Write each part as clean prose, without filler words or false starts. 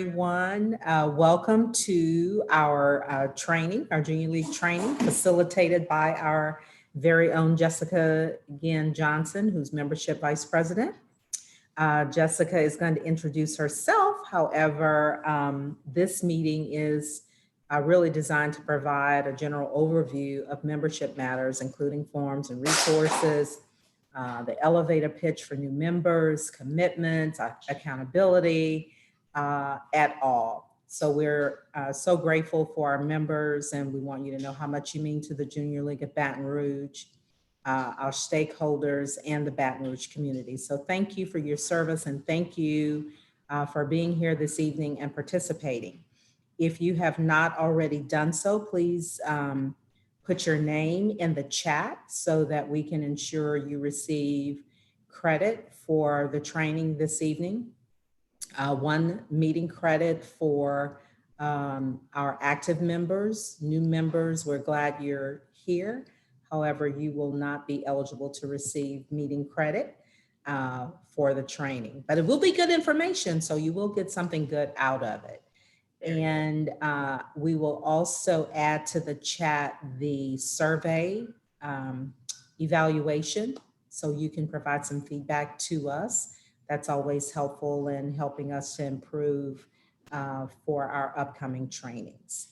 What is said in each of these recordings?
Everyone. Welcome to our training, our Junior League training, facilitated by our very own Jessica Ginn Johnson, who's Membership Vice President. Jessica is going to introduce herself. However, this meeting is really designed to provide a general overview of membership matters, including forms and resources, the elevator pitch for new members, commitments, accountability, at all. So we're so grateful for our members, and we want you to know how much you mean to the Junior League of Baton Rouge, our stakeholders, and the Baton Rouge community. So thank you for your service, and thank you for being here this evening and participating. If you have not already done so, please put your name in the chat so that we can ensure you receive credit for the training this evening. One meeting credit for our active members. New members, we're glad you're here. However, you will not be eligible to receive meeting credit for the training, but it will be good information, so you will get something good out of it. And we will also add to the chat the survey evaluation, so you can provide some feedback to us. That's always helpful in helping us to improve for our upcoming trainings.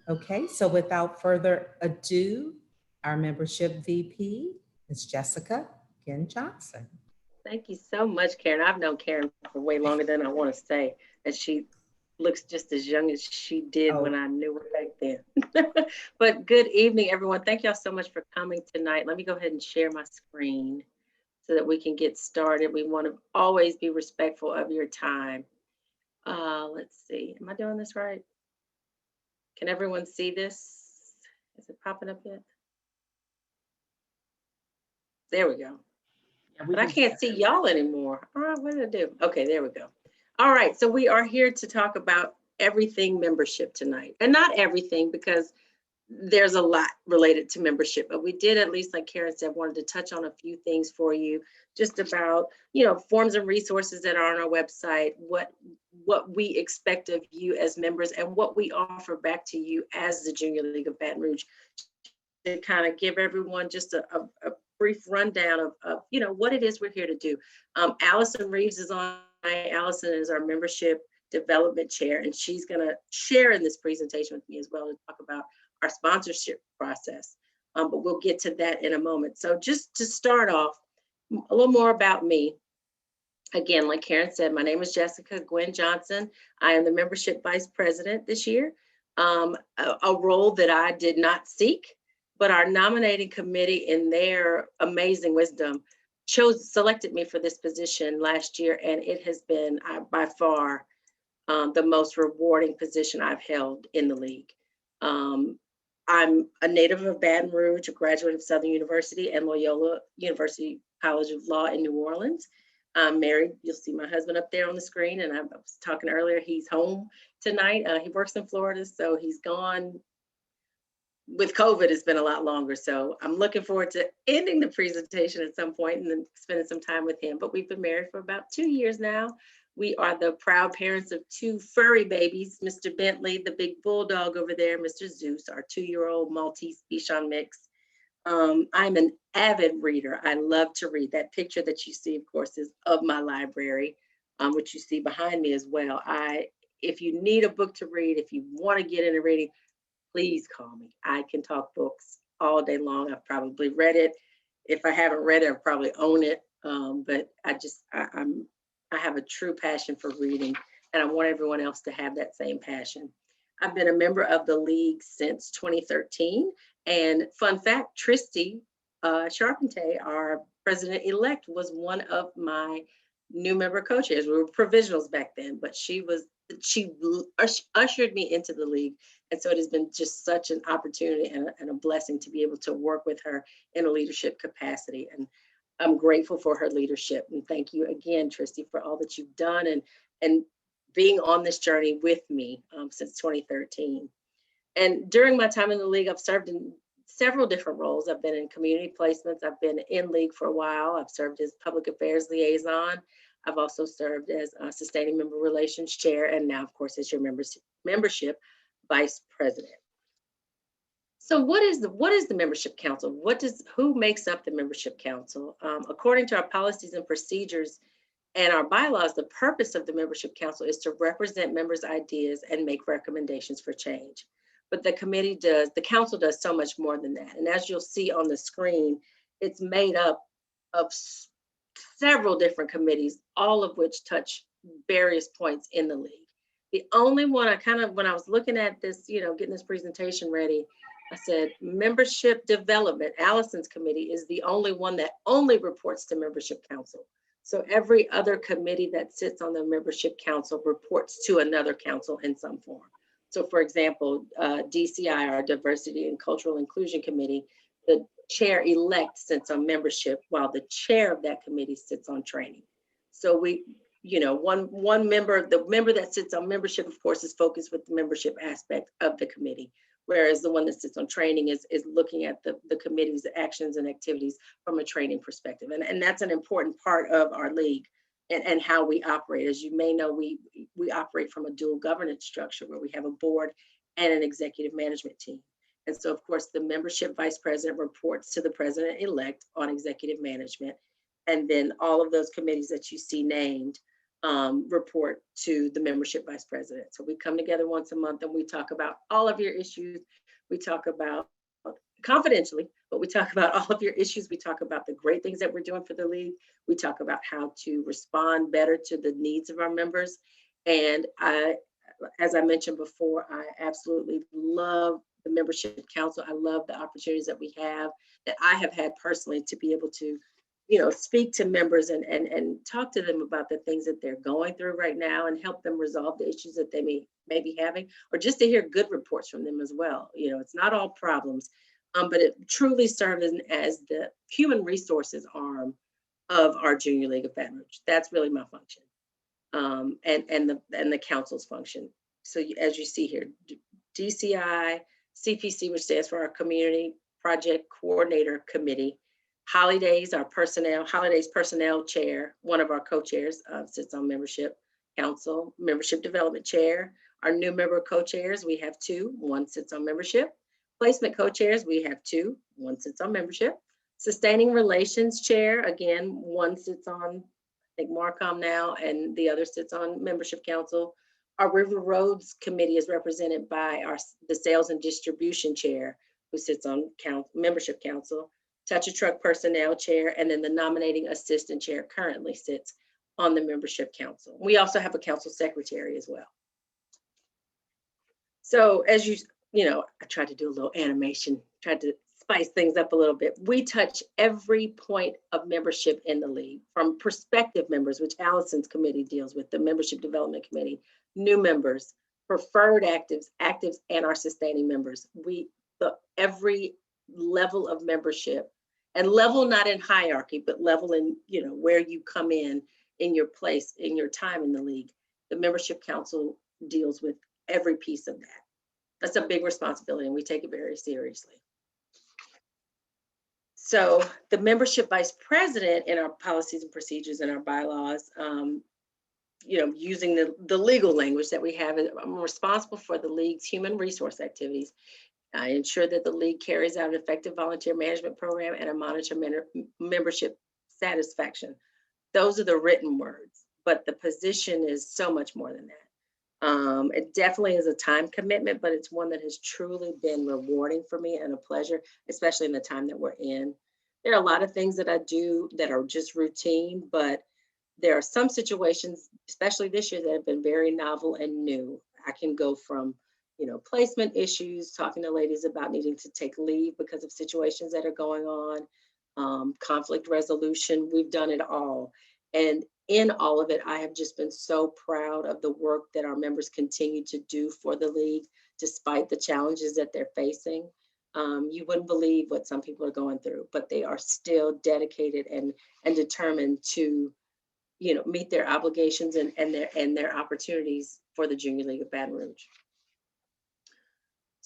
Okay, so without further ado, our membership VP is Jessica Ginn Johnson. Thank you so much, Karen. I've known Karen for way longer than I want to say, and she looks just as young as she did when I knew her back then. But good evening, everyone. Thank y'all so much for coming tonight. Let me go ahead and share my screen so that we can get started. We want to always be respectful of your time. Let's see. Am I doing this right? Can everyone see this? Is it popping up yet? There we go. Yeah, but I can't see y'all anymore. All right, what did I do? Okay, there we go. All right, so we are here to talk about everything membership tonight. And not everything, because there's a lot related to membership, but we did, at least like Karen said, wanted to touch on a few things for you, just about, forms and resources that are on our website, what we expect of you as members, and what we offer back to you as the Junior League of Baton Rouge, to kind of give everyone just a brief rundown of what it is we're here to do. Allison Reeves is on. Allison is our membership development chair, and she's going to share in this presentation with me as well to talk about our sponsorship process. But we'll get to that in a moment. So just to start off, a little more about me. Again, like Karen said, my name is Jessica Ginn Johnson. I am the membership vice president this year, a role that I did not seek, but our nominating committee, in their amazing wisdom, selected me for this position last year, and it has been by far the most rewarding position I've held in the league. I'm a native of Baton Rouge, a graduate of Southern University and Loyola University College of Law in New Orleans. I'm married. You'll see my husband up there on the screen, and I was talking earlier, he's home tonight. He works in Florida, so he's gone. With COVID, it's been a lot longer, so I'm looking forward to ending the presentation at some point and then spending some time with him. But we've been married for about 2 years now. We are the proud parents of 2 furry babies, Mr. Bentley, the big bulldog over there, Mr. Zeus, our 2-year-old Maltese Bichon mix. I'm an avid reader. I love to read. That picture that you see, of course, is of my library, which you see behind me as well. If you need a book to read, if you want to get into reading, please call me. I can talk books all day long. I've probably read it. If I haven't read it, I probably own it. But I have a true passion for reading, and I want everyone else to have that same passion. I've been a member of the league since 2013. And fun fact, Tristy Charpentier, our president-elect, was one of my new member co-chairs. We were provisionals back then, but she ushered me into the league. And so it has been just such an opportunity and a blessing to be able to work with her in a leadership capacity. And I'm grateful for her leadership. And thank you again, Tristy, for all that you've done and being on this journey with me since 2013. And during my time in the league, I've served in several different roles. I've been in community placements. I've been in league for a while. I've served as public affairs liaison. I've also served as Sustaining Member Relations Chair, and now, of course, as your membership Vice President. So what is the Membership Council? Who makes up the Membership Council? According to our policies and procedures and our bylaws, the purpose of the Membership Council is to represent members' ideas and make recommendations for change. But the council does so much more than that. And as you'll see on the screen, it's made up of several different committees, all of which touch various points in the league. The only one when I was looking at this, getting this presentation ready, I said membership development, Allison's committee, is the only one that only reports to Membership Council. So every other committee that sits on the Membership Council reports to another council in some form. So for example, DCI, our Diversity and Cultural Inclusion Committee, the chair-elect sits on membership while the chair of that committee sits on training. So one member, the member that sits on membership, of course, is focused with the membership aspect of the committee, whereas the one that sits on training is looking at the committee's actions and activities from a training perspective. And that's an important part of our league and how we operate. As you may know, we operate from a dual governance structure where we have a board and an executive management team. And so, of course, the membership vice president reports to the president-elect on executive management. And then all of those committees that you see named report to the membership vice president. So we come together once a month and we talk about all of your issues. We talk about, confidentially, but we talk about all of your issues. We talk about the great things that we're doing for the league. We talk about how to respond better to the needs of our members. And as I mentioned before, I absolutely love the Membership Council. I love the opportunities that we have, that I have had personally, to be able to speak to members and talk to them about the things that they're going through right now and help them resolve the issues that they may be having, or just to hear good reports from them as well. It's not all problems, but it truly serves as the human resources arm of our Junior League of Baton Rouge. That's really my function, and the council's function. So as you see here, DCI, CPC, which stands for our Community Project Coordinator Committee. Holidays Personnel Chair, one of our co-chairs, sits on Membership Council. Membership Development Chair, our new member co-chairs, we have two. One sits on membership. Placement co-chairs, we have two. One sits on membership. Sustaining Relations Chair, again, one sits on, I think, Marcom now, and the other sits on Membership Council. Our River Roads Committee is represented by the Sales and Distribution Chair, who sits on Membership Council. Touch a Truck Personnel Chair, and then the Nominating Assistant Chair currently sits on the Membership Council. We also have a council secretary as well. So as I tried to do a little animation, tried to spice things up a little bit. We touch every point of membership in the league, from prospective members, which Allison's committee deals with, the Membership Development Committee, new members, preferred actives, and our sustaining members. Every level of membership, and level not in hierarchy, but level in where you come in your place, in your time in the league. The Membership Council deals with every piece of that. That's a big responsibility, and we take it very seriously. So the membership vice president, in our policies and procedures and our bylaws, using the legal language that we have, I'm responsible for the league's human resource activities. I ensure that the league carries out an effective volunteer management program and I monitor membership satisfaction. Those are the written words, but the position is so much more than that. It definitely is a time commitment, but it's one that has truly been rewarding for me and a pleasure, especially in the time that we're in. There are a lot of things that I do that are just routine, but there are some situations, especially this year, that have been very novel and new. I can go from placement issues, talking to ladies about needing to take leave because of situations that are going on, conflict resolution. We've done it all. And in all of it, I have just been so proud of the work that our members continue to do for the league, despite the challenges that they're facing. You wouldn't believe what some people are going through, but they are still dedicated and determined to meet their obligations and their opportunities for the Junior League of Baton Rouge.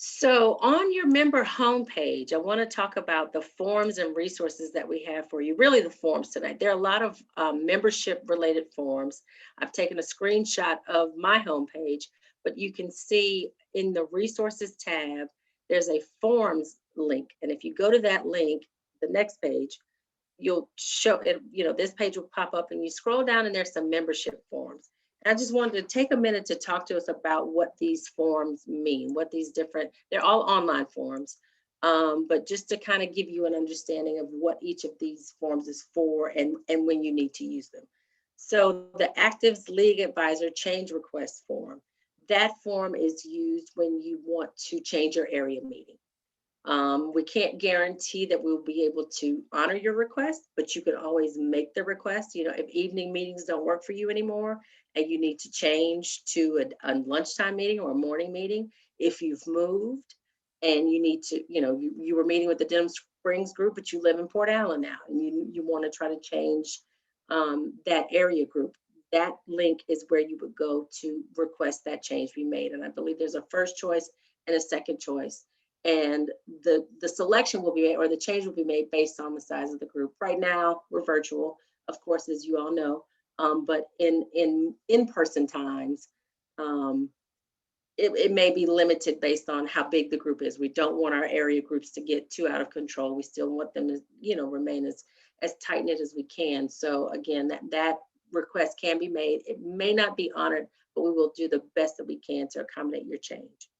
So on your member homepage, I want to talk about the forms and resources that we have for you, really the forms tonight. There are a lot of membership related forms. I've taken a screenshot of my homepage, but you can see in the resources tab, there's a forms link. And if you go to that link, the next page, you'll show it, this page will pop up and you scroll down and there's some membership forms. I just wanted to take a minute to talk to us about what these forms mean, what these different, they're all online forms, but just to kind of give you an understanding of what each of these forms is for and when you need to use them. So the Actives League Advisor Change Request form, that form is used when you want to change your area meeting. We can't guarantee that we'll be able to honor your request, but you can always make the request. If evening meetings don't work for you anymore and you need to change to a lunchtime meeting or a morning meeting, if you've moved and you need to, you were meeting with the Denham Springs group, but you live in Port Allen now and you want to try to change that area group, that link is where you would go to request that change be made. And I believe there's a first choice and a second choice. And the selection will be made, or the change will be made based on the size of the group. Right now, we're virtual, of course, as you all know, but in-person times, it may be limited based on how big the group is. We don't want our area groups to get too out of control. We still want them to, remain as tight-knit as we can. So again, that request can be made. It may not be honored, but we will do the best that we can to accommodate your change.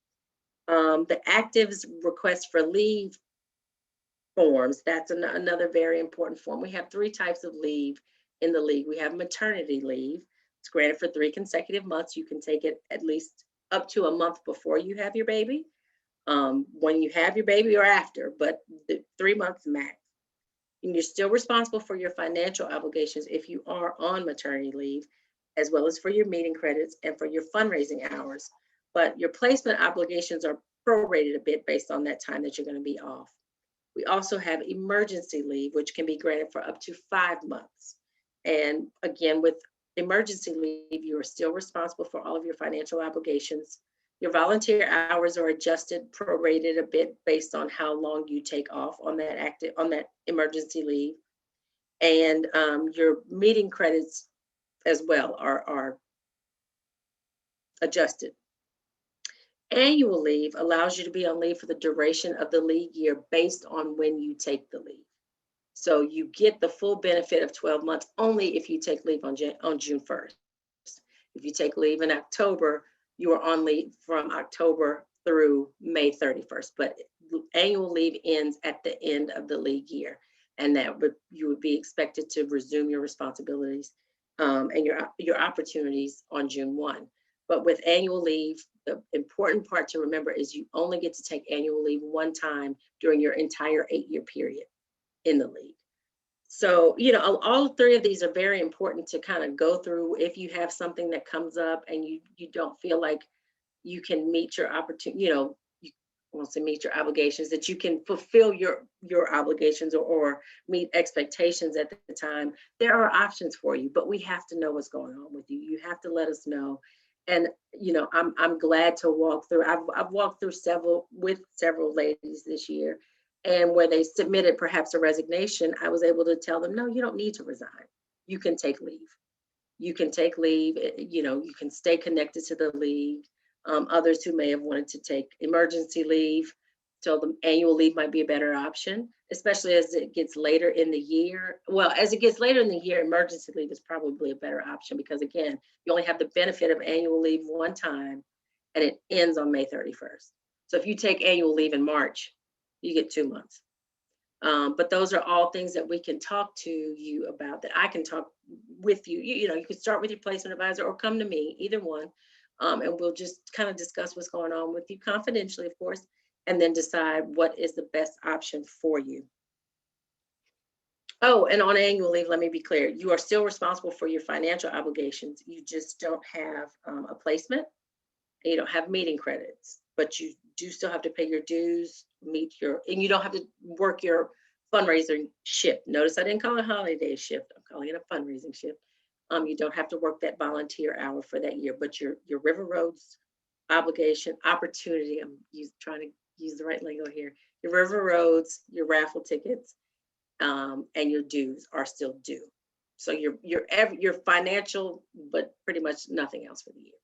The Actives Request for Leave forms, that's another very important form. We have 3 types of leave in the league. We have maternity leave. It's granted for 3 consecutive months. You can take it at least up to a month before you have your baby, when you have your baby or after, but the 3 months max. And you're still responsible for your financial obligations if you are on maternity leave, as well as for your meeting credits and for your fundraising hours. But your placement obligations are prorated a bit based on that time that you're going to be off. We also have emergency leave, which can be granted for up to 5 months. And again, with emergency leave, you are still responsible for all of your financial obligations. Your volunteer hours are adjusted, prorated a bit based on how long you take off on that emergency leave. And your meeting credits as well are adjusted. Annual leave allows you to be on leave for the duration of the league year based on when you take the leave. So you get the full benefit of 12 months only if you take leave on June 1st. If you take leave in October, you are on leave from October through May 31st, but annual leave ends at the end of the league year. And you would be expected to resume your responsibilities and your opportunities on June 1. But with annual leave, the important part to remember is you only get to take annual leave one time during your entire 8-year period in the league. So, all 3 of these are very important to kind of go through if you have something that comes up and you don't feel like you can meet your opportunity, you want to meet your obligations, that you can fulfill your obligations or meet expectations at the time. There are options for you, but we have to know what's going on with you. You have to let us know. And I'm glad to walk through. I've walked through several ladies this year, and where they submitted perhaps a resignation, I was able to tell them, no, you don't need to resign. You can take leave. You can take leave. You can stay connected to the league. Others who may have wanted to take emergency leave, told them annual leave might be a better option, especially as it gets later in the year. Well, as it gets later in the year, emergency leave is probably a better option because, again, you only have the benefit of annual leave one time and it ends on May 31st. So if you take annual leave in March, you get 2 months. But those are all things that we can talk to you about, that I can talk with you. You can start with your placement advisor or come to me, either one. And we'll just kind of discuss what's going on with you confidentially, of course, and then decide what is the best option for you. Oh, and on annual leave, let me be clear. You are still responsible for your financial obligations. You just don't have a placement and you don't have meeting credits, but you do still have to pay your dues, and you don't have to work your fundraising shift. Notice I didn't call it a holiday shift. I'm calling it a fundraising shift. You don't have to work that volunteer hour for that year, but your River Roads obligation, opportunity. Trying to use the right lingo here. Your river roads, your raffle tickets, and your dues are still due. So your financial, but pretty much nothing else for the year.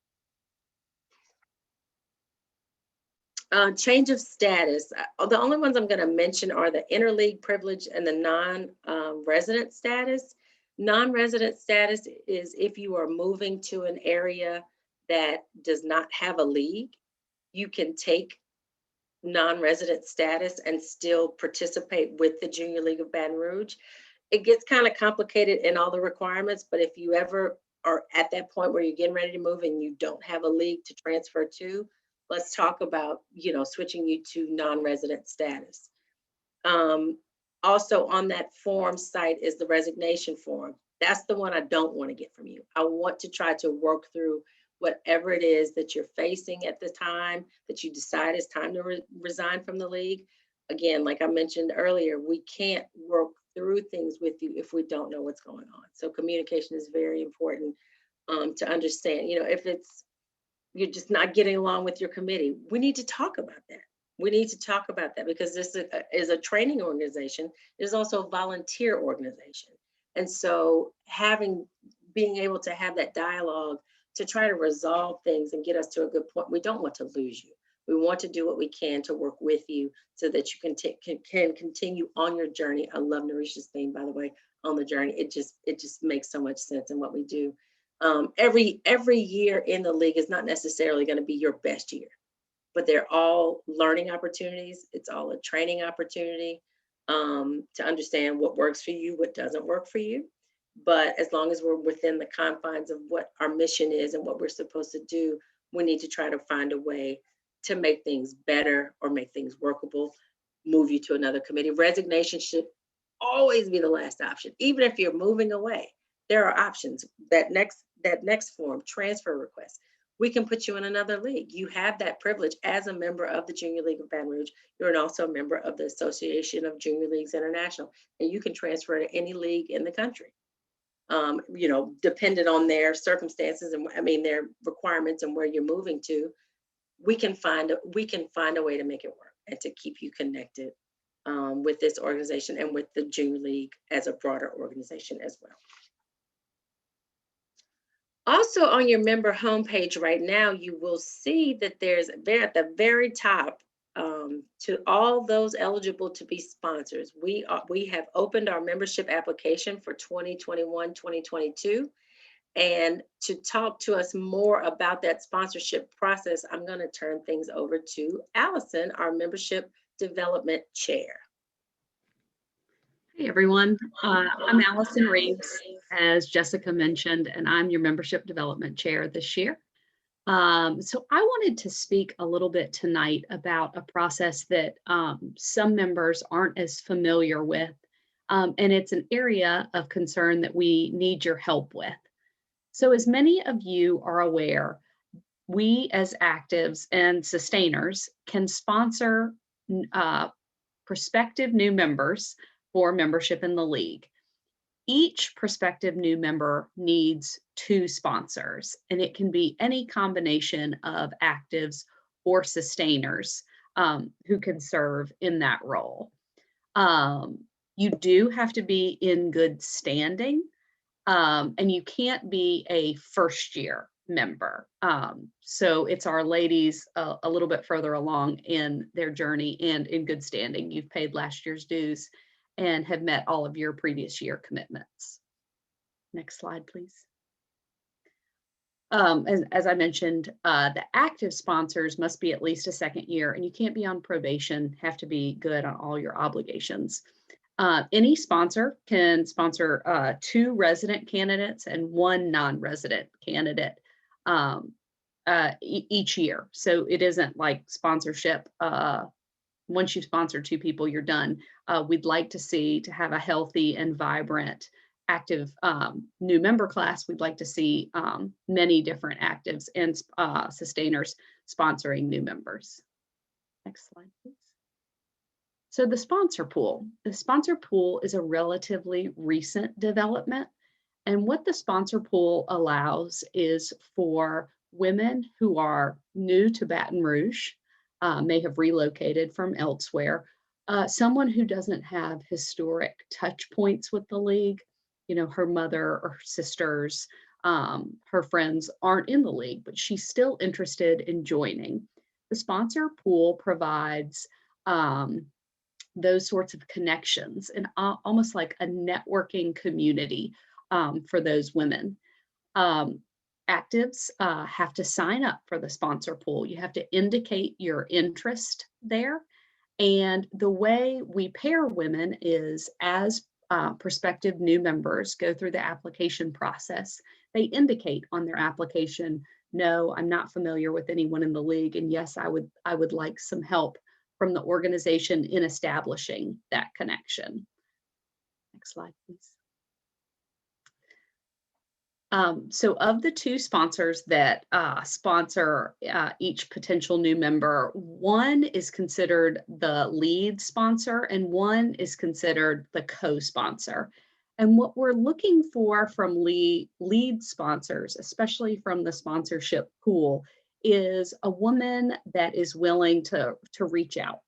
Change of status. The only ones I'm going to mention are the interleague privilege and the non-resident status. Non-resident status is if you are moving to an area that does not have a league, you can take non-resident status and still participate with the Junior League of Baton Rouge. It gets kind of complicated in all the requirements, but if you ever are at that point where you're getting ready to move and you don't have a league to transfer to, let's talk about, switching you to non-resident status. Also on that form site is the resignation form. That's the one I don't want to get from you. I want to try to work through whatever it is that you're facing at the time that you decide it's time to resign from the league. Again, like I mentioned earlier, we can't work through things with you if we don't know what's going on. So communication is very important to understand. If you're just not getting along with your committee, we need to talk about that. We need to talk about that because this is a training organization. It is also a volunteer organization. And so being able to have that dialogue to try to resolve things and get us to a good point. We don't want to lose you. We want to do what we can to work with you so that you can continue on your journey. I love Narisha's theme, by the way, on the journey. It just makes so much sense in what we do. Every year in the league is not necessarily going to be your best year, but they're all learning opportunities. It's all a training opportunity to understand what works for you, what doesn't work for you. But as long as we're within the confines of what our mission is and what we're supposed to do, we need to try to find a way to make things better or make things workable, move you to another committee. Resignation should always be the last option. Even if you're moving away, there are options. That next form, transfer request, we can put you in another league. You have that privilege as a member of the Junior League of Baton Rouge. You're also a member of the Association of Junior Leagues International, and you can transfer to any league in the country. Dependent on their circumstances and their requirements and where you're moving to, we can find a way to make it work and to keep you connected with this organization and with the Junior League as a broader organization as well. Also on your member homepage right now, you will see that there's at the very top to all those eligible to be sponsors. We have opened our membership application for 2021-2022. And to talk to us more about that sponsorship process, I'm going to turn things over to Allison, our membership development chair. Hey everyone, I'm Allison Reeves, as Jessica mentioned, and I'm your membership development chair this year. So I wanted to speak a little bit tonight about a process that some members aren't as familiar with, and it's an area of concern that we need your help with. So as many of you are aware, we as actives and sustainers can sponsor prospective new members for membership in the league. Each prospective new member needs 2 sponsors, and it can be any combination of actives or sustainers who can serve in that role. You do have to be in good standing, and you can't be a first-year member. So it's our ladies a little bit further along in their journey and in good standing. You've paid last year's dues and have met all of your previous year commitments. Next slide, please. As I mentioned, the active sponsors must be at least a second year, and you can't be on probation, have to be good on all your obligations. Any sponsor can sponsor 2 resident candidates and 1 non-resident candidate each year. So it isn't like sponsorship. Once you sponsor 2 people, you're done. We'd like to have a healthy and vibrant active new member class. We'd like to see many different actives and sustainers sponsoring new members. Next slide, please. So the sponsor pool. The sponsor pool is a relatively recent development. And what the sponsor pool allows is for women who are new to Baton Rouge, may have relocated from elsewhere, someone who doesn't have historic touch points with the league, her mother or her sisters, her friends aren't in the league, but she's still interested in joining. The sponsor pool provides those sorts of connections and almost like a networking community for those women. Actives have to sign up for the sponsor pool. You have to indicate your interest there. And the way we pair women is as prospective new members go through the application process, they indicate on their application, no, I'm not familiar with anyone in the league. And yes, I would like some help from the organization in establishing that connection. Next slide, please. So of the two sponsors that sponsor each potential new member, one is considered the lead sponsor and one is considered the co-sponsor. And what we're looking for from lead sponsors, especially from the sponsorship pool, is a woman that is willing to reach out,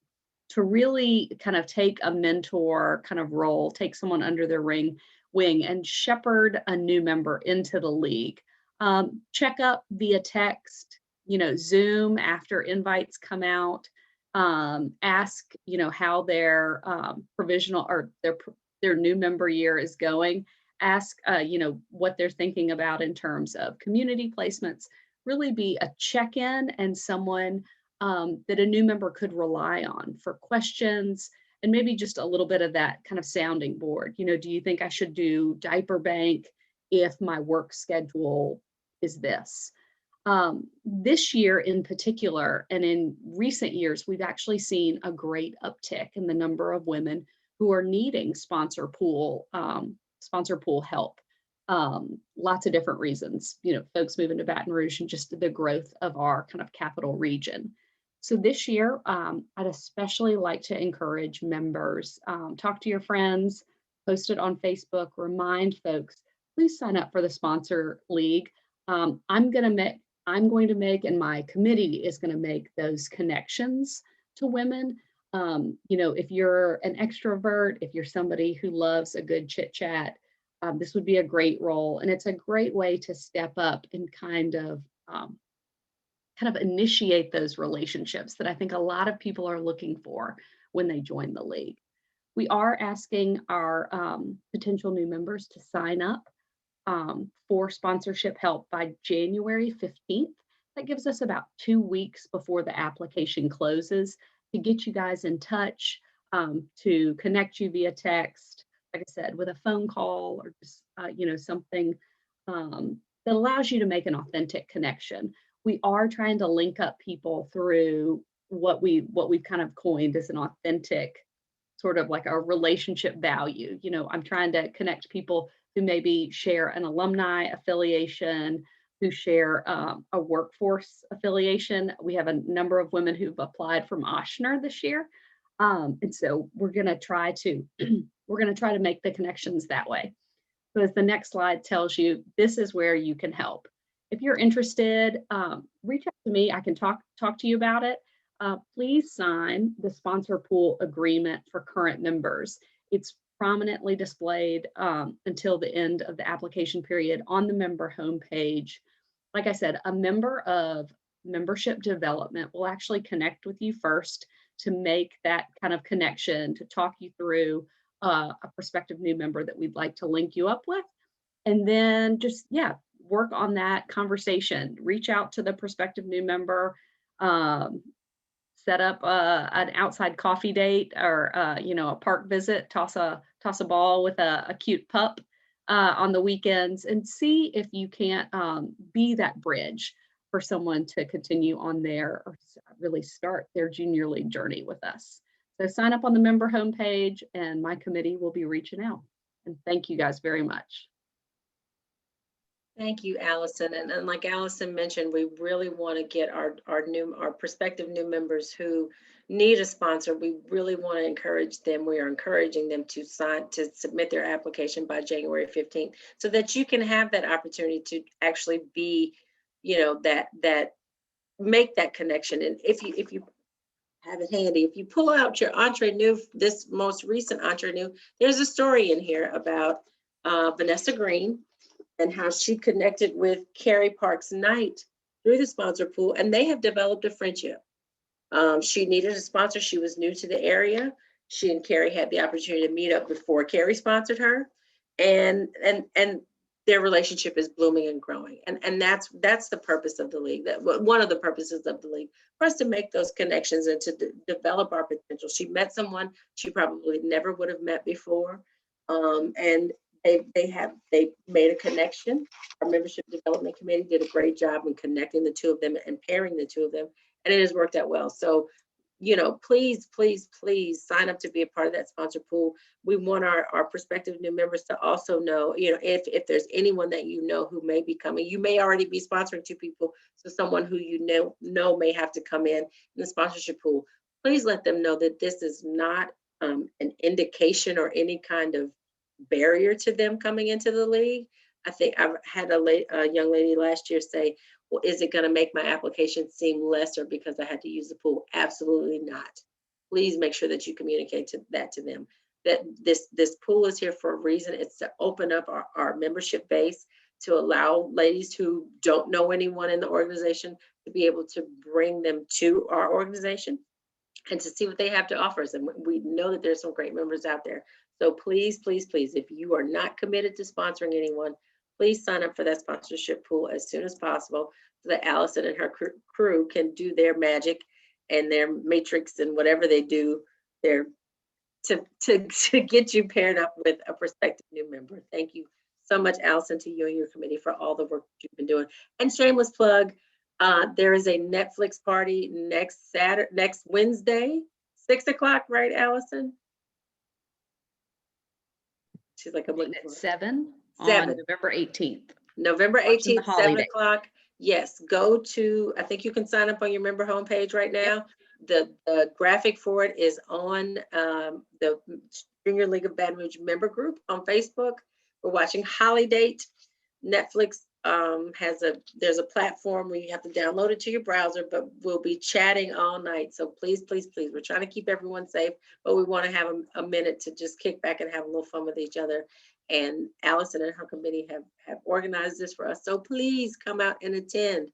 to really kind of take a mentor kind of role, take someone under their wing and shepherd a new member into the league. Check up via text, Zoom after invites come out. Ask, how their provisional or their new member year is going. Ask, what they're thinking about in terms of community placements. Really be a check-in and someone that a new member could rely on for questions, and maybe just a little bit of that kind of sounding board. Do you think I should do diaper bank if my work schedule is this? This year in particular, and in recent years, we've actually seen a great uptick in the number of women who are needing sponsor pool help. Lots of different reasons, folks moving to Baton Rouge and just the growth of our kind of capital region. So this year, I'd especially like to encourage members, talk to your friends, post it on Facebook, remind folks, please sign up for the sponsor league. I'm going to make, and my committee is going to make those connections to women. If you're an extrovert, if you're somebody who loves a good chit chat, this would be a great role. And it's a great way to step up and kind of initiate those relationships that I think a lot of people are looking for when they join the league. We are asking our potential new members to sign up for sponsorship help by January 15th. That gives us about 2 weeks before the application closes to get you guys in touch, to connect you via text, like I said, with a phone call or just, something that allows you to make an authentic connection. We are trying to link up people through what we've kind of coined as an authentic sort of like a relationship value. I'm trying to connect people who maybe share an alumni affiliation, who share a workforce affiliation. We have a number of women who've applied from Ochsner this year. And so we're going to try to make the connections that way. So as the next slide tells you, this is where you can help. If you're interested, reach out to me. I can talk to you about it. Please sign the sponsor pool agreement for current members. It's prominently displayed until the end of the application period on the member homepage. Like I said, a member of membership development will actually connect with you first to make that kind of connection, to talk you through a prospective new member that we'd like to link you up with. And then just, work on that conversation, reach out to the prospective new member, set up an outside coffee date or, a park visit, toss a ball with a cute pup on the weekends, and see if you can't be that bridge for someone to continue on their, or really start their junior league journey with us. So sign up on the member homepage and my committee will be reaching out. And thank you guys very much. Thank you, Allison. And like Allison mentioned, we really want to get our prospective new members who need a sponsor. We really want to encourage them. We are encouraging them to submit their application by January 15th so that you can have that opportunity to actually be that make that connection. And if you have it handy, if you pull out your EntreNou, this most recent EntreNou, there's a story in here about Vanessa Green and how she connected with Carrie Parks Knight through the sponsor pool, and they have developed a friendship. She needed a sponsor. She was new to the area. She and Carrie had the opportunity to meet up before Carrie sponsored her, and their relationship is blooming and growing. And that's the purpose of the league. That one of the purposes of the league, for us to make those connections and to develop our potential. She met someone she probably never would have met before, and they made a connection. Our membership development committee did a great job in connecting the two of them and pairing the two of them, and it has worked out well. So, please sign up to be a part of that sponsor pool. We want our prospective new members to also know, if there's anyone that who may be coming. You may already be sponsoring 2 people, so someone who know may have to come in the sponsorship pool. Please let them know that this is not an indication or any kind of barrier to them coming into the league. I think I've had a young lady last year say, well, is it going to make my application seem lesser because I had to use the pool? Absolutely not. Please make sure that you communicate that to them, that this pool is here for a reason. It's to open up our membership base, to allow ladies who don't know anyone in the organization to be able to bring them to our organization and to see what they have to offer us. And we know that there's some great members out there. So please, if you are not committed to sponsoring anyone, please sign up for that sponsorship pool as soon as possible so that Allison and her crew can do their magic and their matrix and whatever they do there to get you paired up with a prospective new member. Thank you so much, Allison, to you and your committee for all the work you've been doing. And shameless plug, there is a Netflix party next Wednesday, 6 o'clock, right, Allison? She's like, I'm looking At for 7 on 7. November 18th. November Watching the 18th, 7 holiday. o'clock. Yes, go to, I think you can sign up on your member homepage right now. The graphic for it is on the Junior League of Baton Rouge member group on Facebook. We're watching Holidate. Netflix there's a platform where you have to download it to your browser, but we'll be chatting all night. So please, we're trying to keep everyone safe, but we want to have a minute to just kick back and have a little fun with each other. And Allison and her committee have organized this for us. So please come out and attend.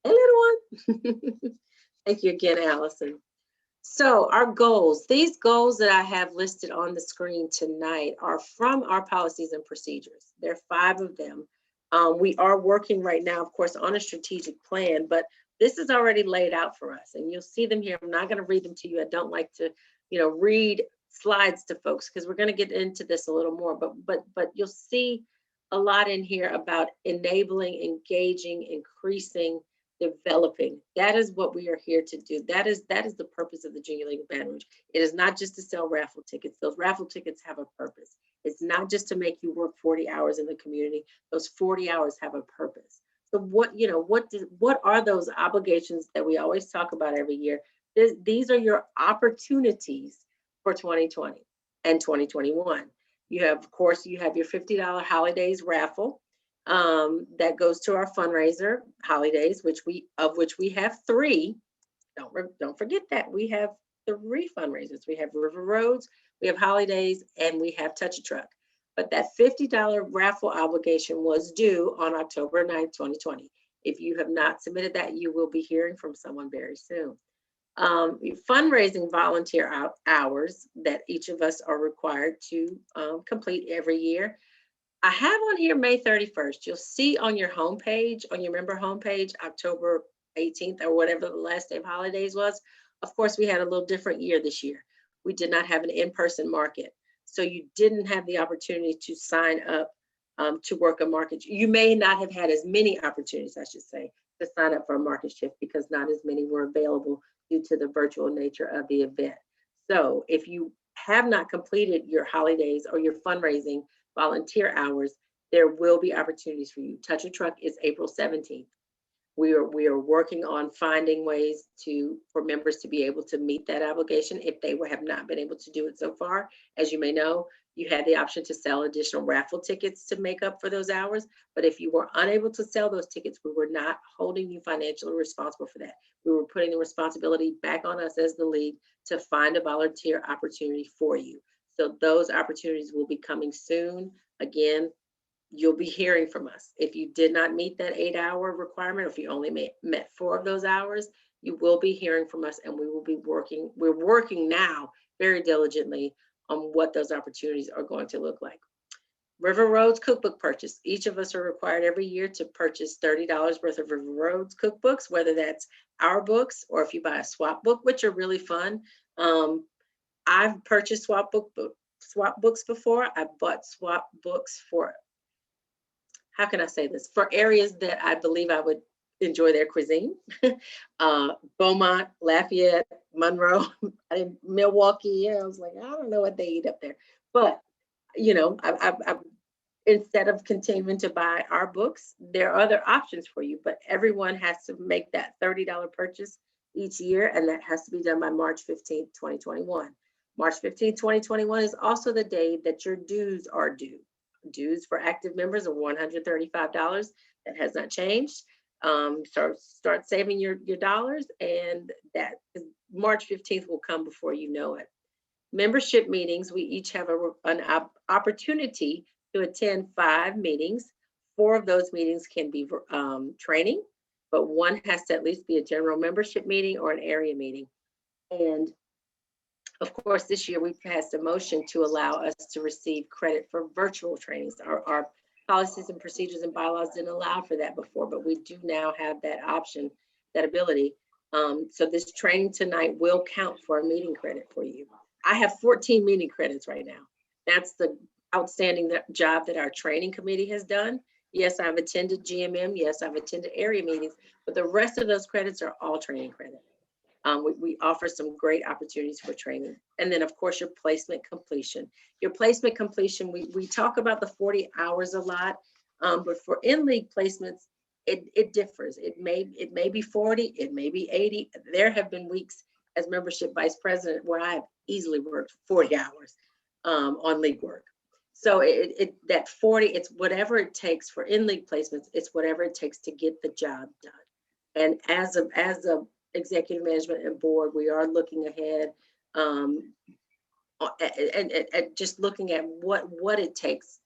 Hey, little one. Thank you again, Allison. So our goals, these goals that I have listed on the screen tonight are from our policies and procedures. There are 5 of them. We are working right now, of course, on a strategic plan, but this is already laid out for us, and you'll see them here. I'm not going to read them to you. I don't like to, read slides to folks because we're going to get into this a little more, but you'll see a lot in here about enabling, engaging, increasing, developing. That is what we are here to do. That is the purpose of the Junior League of Baton Rouge. It is not just to sell raffle tickets. Those raffle tickets have a purpose. It's not just to make you work 40 hours in the community. Those 40 hours have a purpose. So what are those obligations that we always talk about every year? These are your opportunities for 2020 and 2021. You have your $50 Holidays raffle that goes to our fundraiser Holidays, which we have 3. Don't forget that we have 3 fundraisers. We have River Roads, we have Holidays, and we have Touch a Truck. But that $50 raffle obligation was due on October 9th, 2020. If you have not submitted that, you will be hearing from someone very soon. Fundraising volunteer hours that each of us are required to complete every year. I have on here May 31st. You'll see on your homepage, on your member homepage, October 18th or whatever the last day of Holidays was. Of course, we had a little different year this year. We did not have an in-person market. So you didn't have the opportunity to sign up to work a market. You may not have had as many opportunities, I should say, to sign up for a market shift because not as many were available due to the virtual nature of the event. So if you have not completed your Holidays or your fundraising volunteer hours, there will be opportunities for you. Touch a Truck is April 17th. We are working on finding ways for members to be able to meet that obligation if they have not been able to do it so far. As you may know, you had the option to sell additional raffle tickets to make up for those hours. But if you were unable to sell those tickets, we were not holding you financially responsible for that. We were putting the responsibility back on us as the league to find a volunteer opportunity for you. So those opportunities will be coming soon. Again, you'll be hearing from us. If you did not meet that 8-hour requirement, or if you only met 4 of those hours, you will be hearing from us, and we will be working. We're working now very diligently on what those opportunities are going to look like. River Roads cookbook purchase. Each of us are required every year to purchase $30 worth of River Roads cookbooks, whether that's our books or if you buy a swap book, which are really fun. I've purchased swap books before. I bought swap books for, how can I say this? For areas that I believe I would enjoy their cuisine. Beaumont, Lafayette, Monroe, Milwaukee. I was like, I don't know what they eat up there. But, you know, I instead of continuing to buy our books, there are other options for you. But everyone has to make that $30 purchase each year. And that has to be done by March 15th, 2021. March 15th, 2021 is also the day that your dues are due. Dues for active members are $135. That has not changed. Start saving your dollars, and that March 15th will come before you know it. Membership meetings, we each have an opportunity to attend 5 meetings. 4 of those meetings can be training, but 1 has to at least be a general membership meeting or an area meeting. And of course, this year we passed a motion to allow us to receive credit for virtual trainings. Our policies and procedures and bylaws didn't allow for that before, but we do now have that option, that ability. So this training tonight will count for a meeting credit for you. I have 14 meeting credits right now. That's the outstanding job that our training committee has done. Yes, I've attended GMM. Yes, I've attended area meetings, but the rest of those credits are all training credit. We offer some great opportunities for training. And then of course, your placement completion. Your placement completion, we talk about the 40 hours a lot, but for in-league placements, it differs. It may be 40, it may be 80. There have been weeks as membership vice president where I have easily worked 40 hours on league work. So that 40, it's whatever it takes for in-league placements, it's whatever it takes to get the job done. And as a executive management and board, we are looking ahead and just looking at what it takes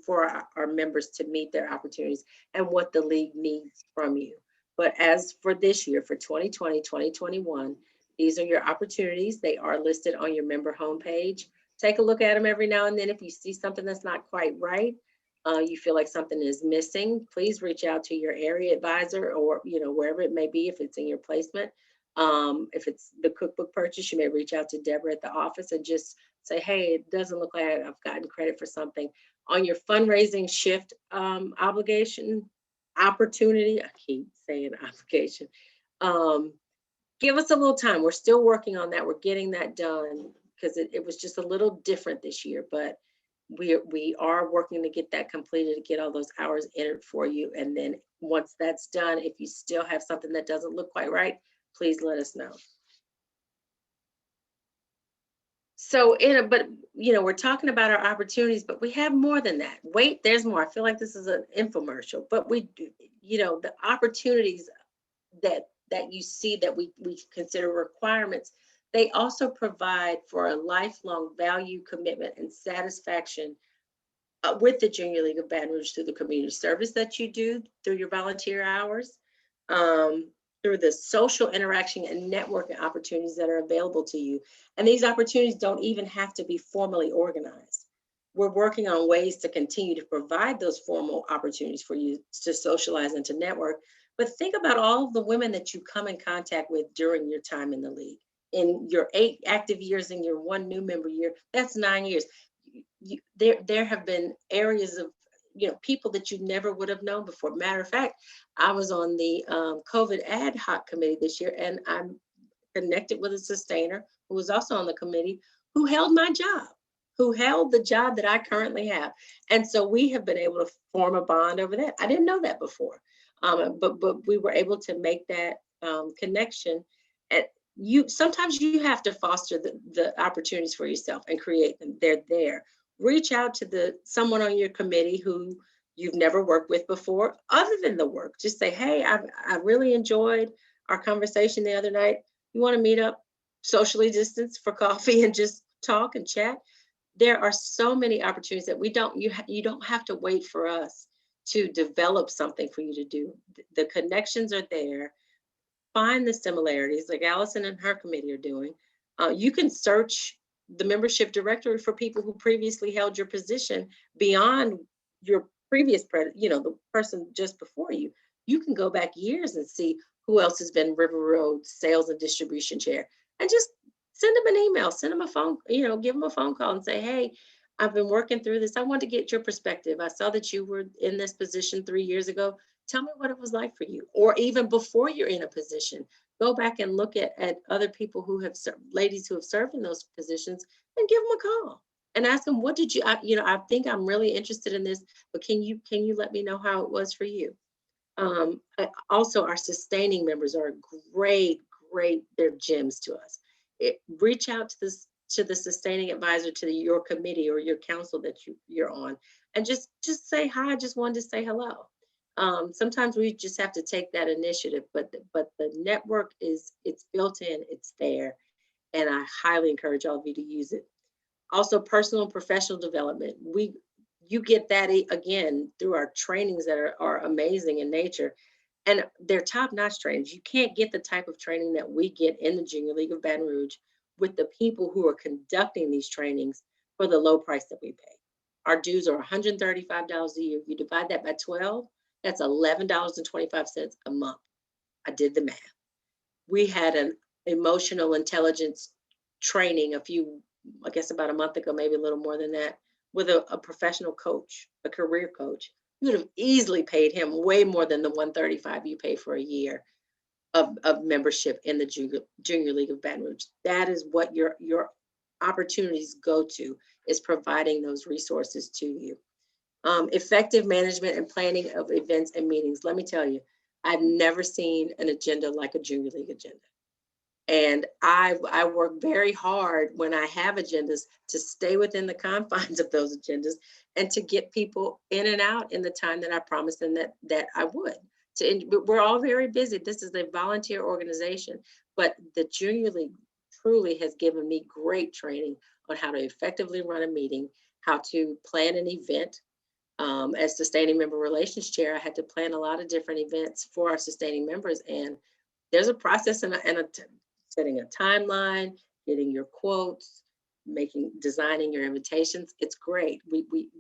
for our members to meet their opportunities and what the league needs from you. But as for this year, for 2020, 2021, these are your opportunities. They are listed on your member homepage. Take a look at them every now and then. If you see something that's not quite right, you feel like something is missing, please reach out to your area advisor or, you know, wherever it may be, if it's in your placement. If it's the cookbook purchase, you may reach out to Deborah at the office and just say, hey, it doesn't look like I've gotten credit for something. On your fundraising shift opportunity, I keep saying obligation, give us a little time. We're still working on that. We're getting that done because it was just a little different this year, but we are working to get that completed, to get all those hours entered for you. And then once that's done, if you still have something that doesn't look quite right, please let us know. So, but you know, we're talking about our opportunities, but we have more than that. Wait, there's more. I feel like this is an infomercial, but we do, you know, the opportunities that you see that we consider requirements, they also provide for a lifelong value, commitment, and satisfaction with the Junior League of Baton Rouge through the community service that you do through your volunteer hours, through the social interaction and networking opportunities that are available to you. And these opportunities don't even have to be formally organized. We're working on ways to continue to provide those formal opportunities for you to socialize and to network. But think about all of the women that you come in contact with during your time in the league. In your 8 active years and your 1 new member year, that's 9 years. There have been areas of, you know, people that you never would have known before. Matter of fact, I was on the COVID ad hoc committee this year, and I'm connected with a sustainer who was also on the committee who held my job, who held the job that I currently have. And so we have been able to form a bond over that. I didn't know that before. But we were able to make that connection. And sometimes you have to foster the opportunities for yourself and create them. They're there. Reach out to someone on your committee who you've never worked with before, other than the work. Just say, hey, I really enjoyed our conversation the other night. You want to meet up socially distanced for coffee and just talk and chat? There are so many opportunities that you don't have to wait for us to develop something for you to do. The connections are there. Find the similarities like Allison and her committee are doing. You can search the membership directory for people who previously held your position beyond your previous, the person just before you. You can go back years and see who else has been River Road sales and distribution chair, and just send them an email, send them a phone, give them a phone call and say, hey, I've been working through this. I want to get your perspective. I saw that you were in this position 3 years ago. Tell me what it was like for you. Or even before you're in a position, go back and look at other people who have ladies who have served in those positions and give them a call and ask them, what did I think I'm really interested in this, but can you let me know how it was for you? Also, our sustaining members are great. They're gems to us. Reach out to the sustaining advisor, to your committee or your council that you're on, and just say hi. I just wanted to say hello. Sometimes we just have to take that initiative, but the network it's built in, it's there, and I highly encourage all of you to use it. Also, personal and professional development. You get that again through our trainings that are amazing in nature, and they're top-notch trainings. You can't get the type of training that we get in the Junior League of Baton Rouge with the people who are conducting these trainings for the low price that we pay. Our dues are $135 a year. You divide that by 12, that's $11.25 a month. I did the math. We had an emotional intelligence training about a month ago, maybe a little more than that, with a professional coach, a career coach. You would have easily paid him way more than the $135 you pay for a year of membership in the Junior League of Baton Rouge. That is what your opportunities go to, is providing those resources to you. Effective management and planning of events and meetings. Let me tell you, I've never seen an agenda like a Junior League agenda. And I work very hard when I have agendas to stay within the confines of those agendas and to get people in and out in the time that I promised them that I would. We're all very busy. This is a volunteer organization, but the Junior League truly has given me great training on how to effectively run a meeting, how to plan an event. As sustaining member relations chair, I had to plan a lot of different events for our sustaining members, and there's a process and setting a timeline, getting your quotes, designing your invitations. It's great.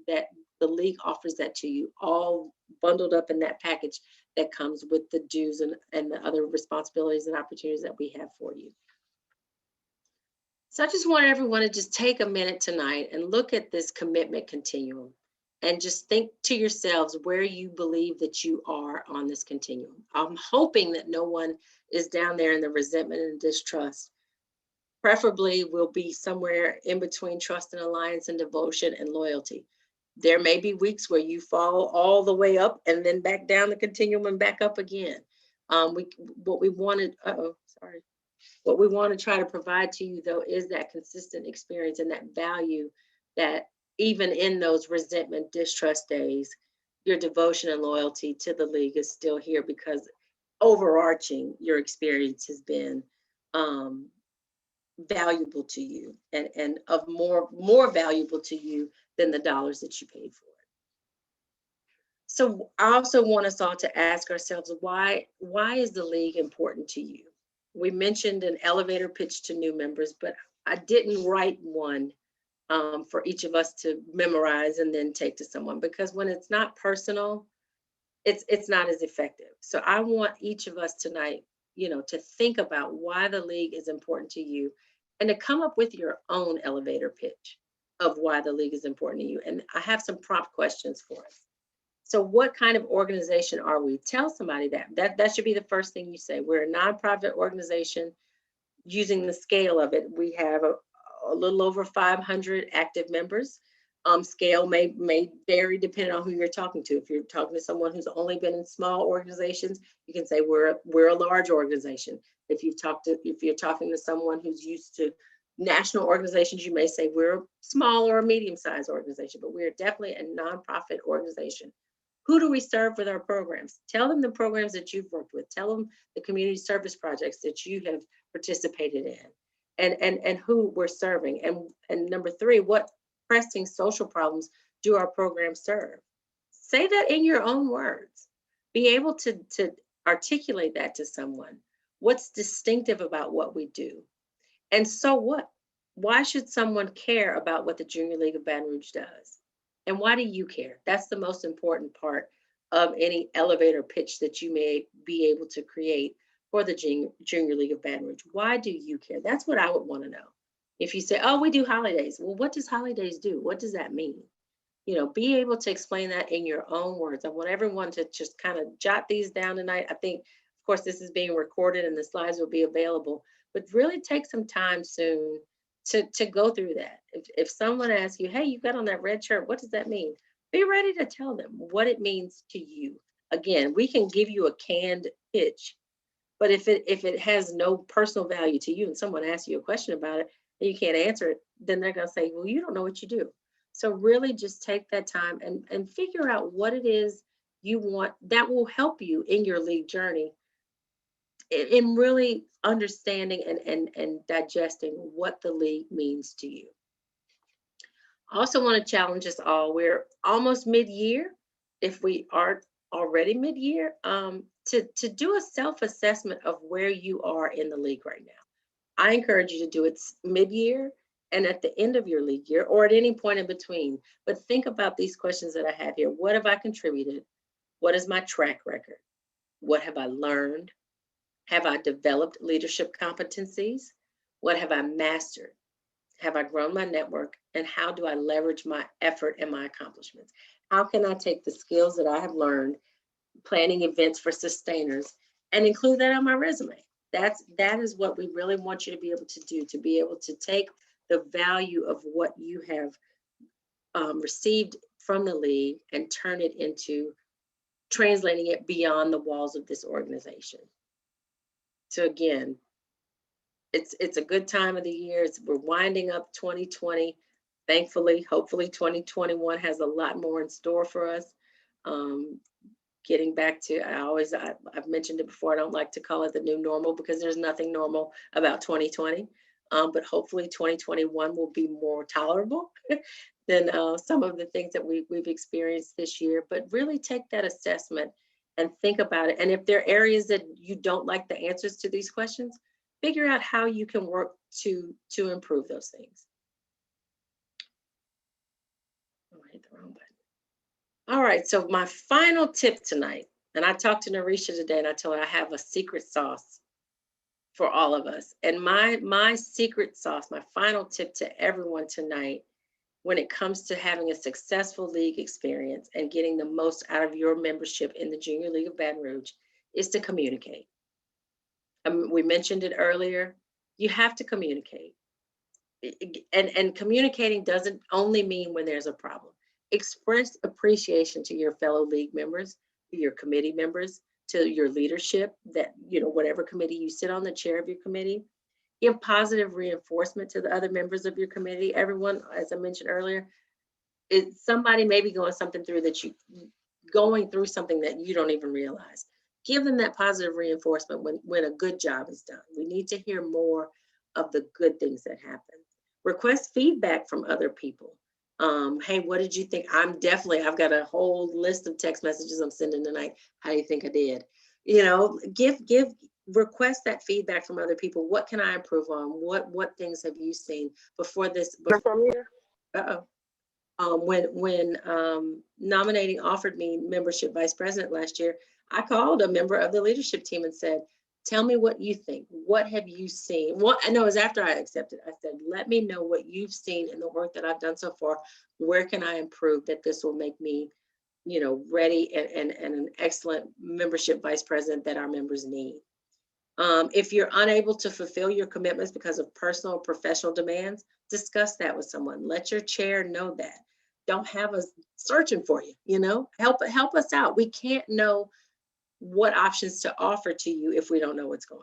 That the league offers that to you, all bundled up in that package that comes with the dues and the other responsibilities and opportunities that we have for you. So I just want everyone to just take a minute tonight and look at this commitment continuum and just think to yourselves where you believe that you are on this continuum. I'm hoping that no one is down there in the resentment and distrust. Preferably we'll be somewhere in between trust and alliance and devotion and loyalty. There may be weeks where you fall all the way up and then back down the continuum and back up again. What we want to try to provide to you, though, is that consistent experience and that value that even in those resentment, distrust days, your devotion and loyalty to the league is still here, because overarching your experience has been valuable to you and of more valuable to you than the dollars that you paid for it. So I also want us all to ask ourselves, why is the league important to you? We mentioned an elevator pitch to new members, but I didn't write one for each of us to memorize and then take to someone, because when it's not personal, it's not as effective. So I want each of us tonight, to think about why the league is important to you and to come up with your own elevator pitch of why the league is important to you. And I have some prompt questions for us. So what kind of organization are we? Tell somebody that should be the first thing you say. We're a nonprofit organization. Using the scale of it, we have a little over 500 active members. scale may vary depending on who you're talking to. If you're talking to someone who's only been in small organizations, you can say we're a large organization. If you're talking to someone who's used to national organizations, you may say we're a small or a medium-sized organization, but we're definitely a nonprofit organization. Who do we serve with our programs? Tell them the programs that you've worked with. Tell them the community service projects that you have participated in, and who we're serving. And number three, what pressing social problems do our programs serve? Say that in your own words. Be able to articulate that to someone. What's distinctive about what we do? And so what? Why should someone care about what the Junior League of Baton Rouge does? And why do you care? That's the most important part of any elevator pitch that you may be able to create for the Junior League of Baton Rouge. Why do you care? That's what I would want to know. If you say, oh, we do holidays. Well, what does holidays do? What does that mean? You know, be able to explain that in your own words. I want everyone to just kind of jot these down tonight. I think, of course, this is being recorded and the slides will be available, but really take some time soon to go through that. If someone asks you, hey, you got on that red shirt, what does that mean? Be ready to tell them what it means to you. Again, we can give you a canned pitch, but if it has no personal value to you and someone asks you a question about it and you can't answer it, then they're going to say, well, you don't know what you do. So really just take that time and figure out what it is you want that will help you in your league journey in really understanding and digesting what the league means to you. I also want to challenge us all. We're almost mid-year, if we aren't already mid-year, to do a self-assessment of where you are in the league right now. I encourage you to do it mid-year and at the end of your league year or at any point in between. But think about these questions that I have here. What have I contributed? What is my track record? What have I learned? Have I developed leadership competencies? What have I mastered? Have I grown my network? And how do I leverage my effort and my accomplishments? How can I take the skills that I have learned planning events for sustainers and include that on my resume? That is what we really want you to be able to do, to be able to take the value of what you have received from the league and turn it into translating it beyond the walls of this organization. So again, it's a good time of the year. We're winding up 2020. Thankfully, hopefully 2021 has a lot more in store for us. Getting back to, I've mentioned it before, I don't like to call it the new normal because there's nothing normal about 2020. But hopefully 2021 will be more tolerable than some of the things that we've experienced this year. But really take that assessment and think about it. And if there are areas that you don't like the answers to these questions, figure out how you can work to improve those things. Oh, I hit the wrong button. All right, so my final tip tonight, and I talked to Narisha today and I told her I have a secret sauce for all of us. And my secret sauce, my final tip to everyone tonight, when it comes to having a successful league experience and getting the most out of your membership in the Junior League of Baton Rouge, is to communicate. We mentioned it earlier. You have to communicate. And communicating doesn't only mean when there's a problem. Express appreciation to your fellow league members, to your committee members, to your leadership, that, you know, whatever committee you sit on, the chair of your committee. Give positive reinforcement to the other members of your committee. Everyone, as I mentioned earlier, somebody may be going something through that going through something that you don't even realize. Give them that positive reinforcement when a good job is done. We need to hear more of the good things that happen. Request feedback from other people. Hey, what did you think? I've got a whole list of text messages I'm sending tonight. How do you think I did? You know, request that feedback from other people. What can I improve on? What things have you seen before this? When nominating offered me membership vice president last year, I called a member of the leadership team and said, tell me what you think. What have you seen? I know it was after I accepted. I said, let me know what you've seen in the work that I've done so far. Where can I improve that this will make me, you know, ready and an excellent membership vice president that our members need. If you're unable to fulfill your commitments because of personal or professional demands, discuss that with someone. Let your chair know that. don't have us searching for you, you know? Help us out. We can't know what options to offer to you if we don't know what's going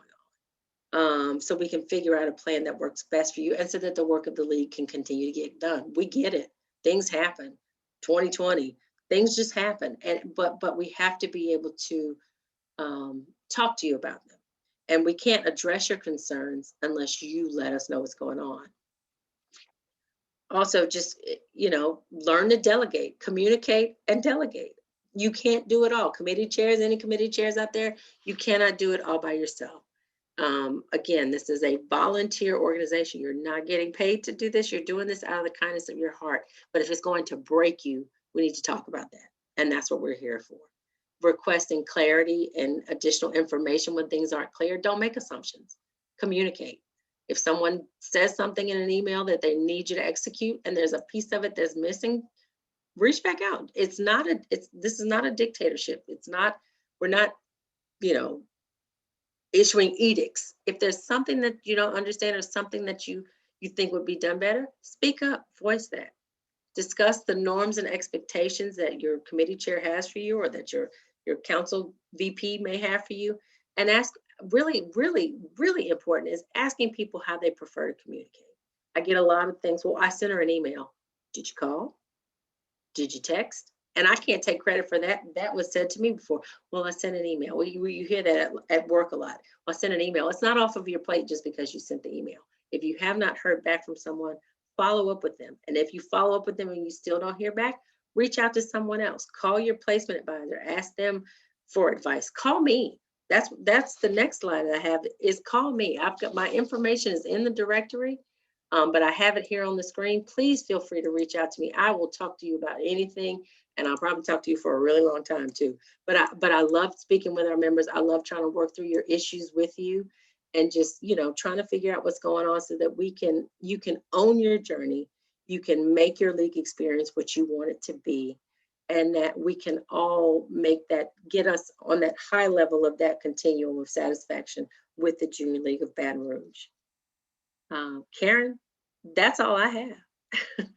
on. So we can figure out a plan that works best for you and so that the work of the league can continue to get done. We get it. Things happen. 2020, things just happen. But we have to be able to talk to you about them. And we can't address your concerns unless you let us know what's going on. Also, just, learn to delegate, communicate and delegate. You can't do it all. Committee chairs, any committee chairs out there, you cannot do it all by yourself. Again, this is a volunteer organization. You're not getting paid to do this. You're doing this out of the kindness of your heart. But if it's going to break you, we need to talk about that. And that's what we're here for. Requesting clarity and additional information when things aren't clear. Don't make assumptions. Communicate. If someone says something in an email that they need you to execute and there's a piece of it that's missing, reach back out. This is not a dictatorship. We're not, issuing edicts. If there's something that you don't understand or something that you think would be done better, speak up, voice that. Discuss the norms and expectations that your committee chair has for you or that your council VP may have for you. And ask, really, really, really important is asking people how they prefer to communicate. I get a lot of things. Well, I sent her an email. Did you call? Did you text? And I can't take credit for that. That was said to me before. Well, I sent an email. Well, you hear that at work a lot. Well, I sent an email. It's not off of your plate just because you sent the email. If you have not heard back from someone, follow up with them. And if you follow up with them and you still don't hear back, reach out to someone else. Call your placement advisor. Ask them for advice. Call me. That's the next line I have is call me. I've got my information is in the directory, but I have it here on the screen. Please feel free to reach out to me. I will talk to you about anything, and I'll probably talk to you for a really long time too. But I love speaking with our members. I love trying to work through your issues with you and just, trying to figure out what's going on so that you can own your journey. You can make your league experience what you want it to be. And that we can all get us on that high level of that continuum of satisfaction with the Junior League of Baton Rouge. Karen, that's all I have.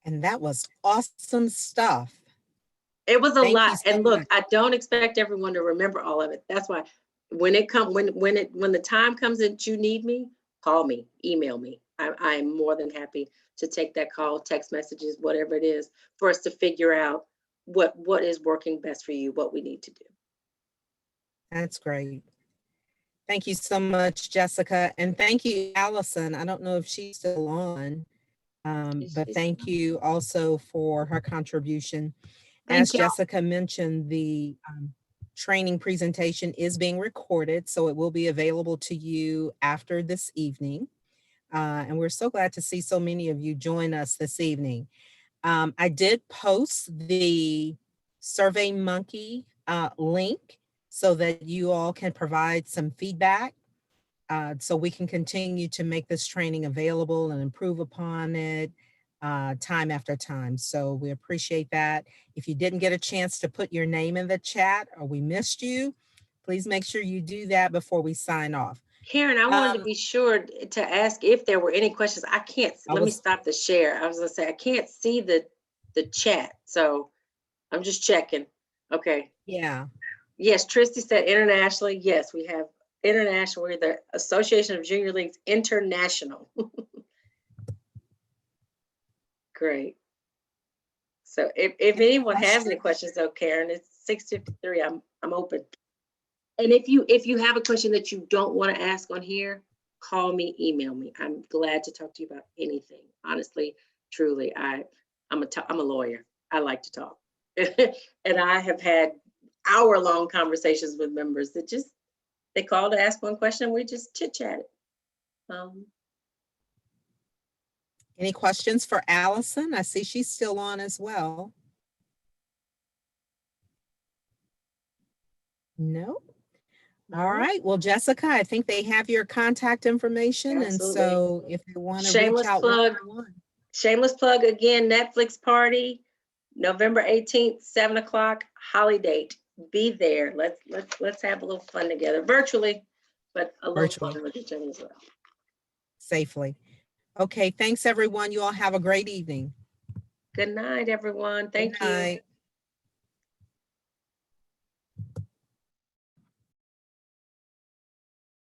And that was awesome stuff. It was a Thank you lot. so And look, much. I don't expect everyone to remember all of it. That's why when the time comes that you need me, call me, email me. I'm more than happy to take that call, text messages, whatever it is, for us to figure out what is working best for you, what we need to do. That's great. Thank you so much, Jessica. And thank you, Allison. I don't know if she's still on, but thank you also for her contribution. As Jessica mentioned, the training presentation is being recorded, so it will be available to you after this evening. And we're so glad to see so many of you join us this evening. I did post the SurveyMonkey link so that you all can provide some feedback so we can continue to make this training available and improve upon it time after time. So we appreciate that. If you didn't get a chance to put your name in the chat or we missed you, please make sure you do that before we sign off. Karen, I wanted to be sure to ask if there were any questions. Let me stop the share. I was gonna say, I can't see the chat, so I'm just checking. Okay. Yeah. Yes, Tristy said internationally. Yes, we have international. We're the Association of Junior Leagues International. Great. So if anyone has any questions though, Karen, it's 6:53. I'm open. And if you have a question that you don't want to ask on here, call me, email me. I'm glad to talk to you about anything. Honestly, truly, I'm a lawyer. I like to talk. And I have had hour-long conversations with members that they call to ask one question and we just chit-chatted. Any questions for Allison? I see she's still on as well. No? All right. Well, Jessica, I think they have your contact information. Absolutely. And so if you want to reach out one-on-one. Shameless plug again, Netflix party, November 18th, 7 o'clock, Holly date. Be there. Let's have a little fun together, virtually, but a little fun with each other as well. Safely. Okay, thanks everyone. You all have a great evening. Good night, everyone. Thank you. Good night.